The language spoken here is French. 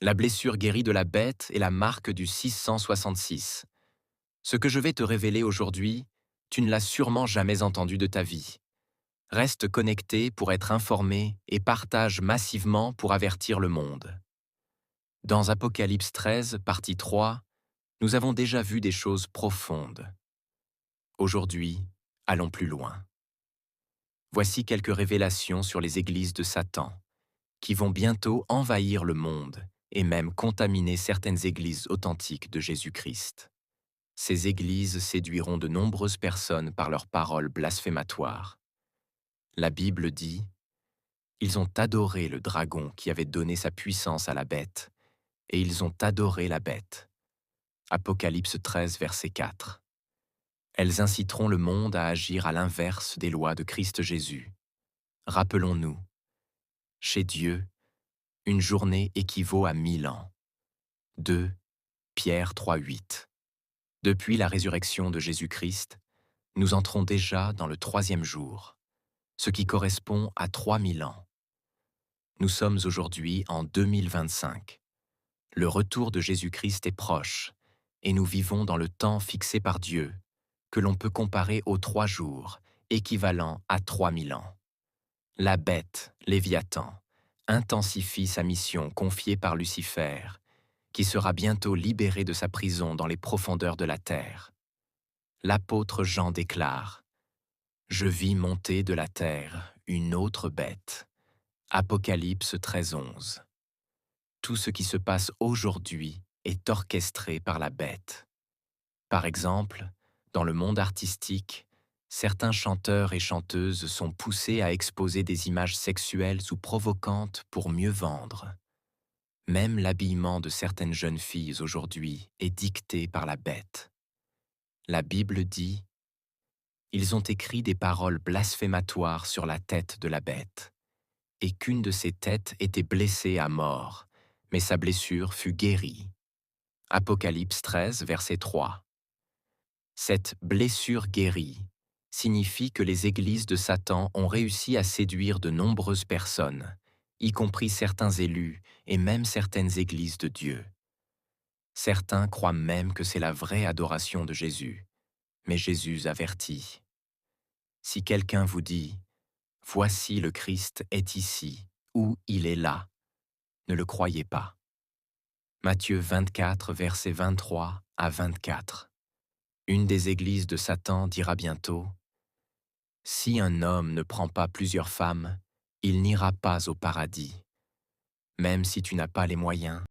La blessure guérie de la bête est la marque du 666. Ce que je vais te révéler aujourd'hui, tu ne l'as sûrement jamais entendu de ta vie. Reste connecté pour être informé et partage massivement pour avertir le monde. Dans Apocalypse 13, partie 3, nous avons déjà vu des choses profondes. Aujourd'hui, allons plus loin. Voici quelques révélations sur les églises de Satan, qui vont bientôt envahir le monde et même contaminer certaines églises authentiques de Jésus-Christ. Ces églises séduiront de nombreuses personnes par leurs paroles blasphématoires. La Bible dit « Ils ont adoré le dragon qui avait donné sa puissance à la bête, et ils ont adoré la bête. » Apocalypse 13, verset 4. Elles inciteront le monde à agir à l'inverse des lois de Christ Jésus. Rappelons-nous, chez Dieu, une journée équivaut à 1000 ans. 2 Pierre 3, 8. Depuis la résurrection de Jésus-Christ, nous entrons déjà dans le 3e jour, ce qui correspond à 3000 ans. Nous sommes aujourd'hui en 2025. Le retour de Jésus-Christ est proche, et nous vivons dans le temps fixé par Dieu, que l'on peut comparer aux 3 jours, équivalent à 3000 ans. La bête, Léviathan, intensifie sa mission confiée par Lucifer, qui sera bientôt libéré de sa prison dans les profondeurs de la terre. L'apôtre Jean déclare « Je vis monter de la terre une autre bête ». Apocalypse 13, 11. Tout ce qui se passe aujourd'hui est orchestré par la bête. Par exemple, dans le monde artistique, certains chanteurs et chanteuses sont poussés à exposer des images sexuelles ou provocantes pour mieux vendre. Même l'habillement de certaines jeunes filles aujourd'hui est dicté par la bête. La Bible dit « Ils ont écrit des paroles blasphématoires sur la tête de la bête, et qu'une de ses têtes était blessée à mort, mais sa blessure fut guérie. » Apocalypse 13, verset 3. Cette blessure guérie signifie que les églises de Satan ont réussi à séduire de nombreuses personnes, y compris certains élus et même certaines églises de Dieu. Certains croient même que c'est la vraie adoration de Jésus, mais Jésus avertit. Si quelqu'un vous dit « Voici le Christ est ici » ou « Il est là », ne le croyez pas. Matthieu 24, versets 23 à 24. Une des églises de Satan dira bientôt « Si un homme ne prend pas plusieurs femmes, il n'ira pas au paradis. Même si tu n'as pas les moyens,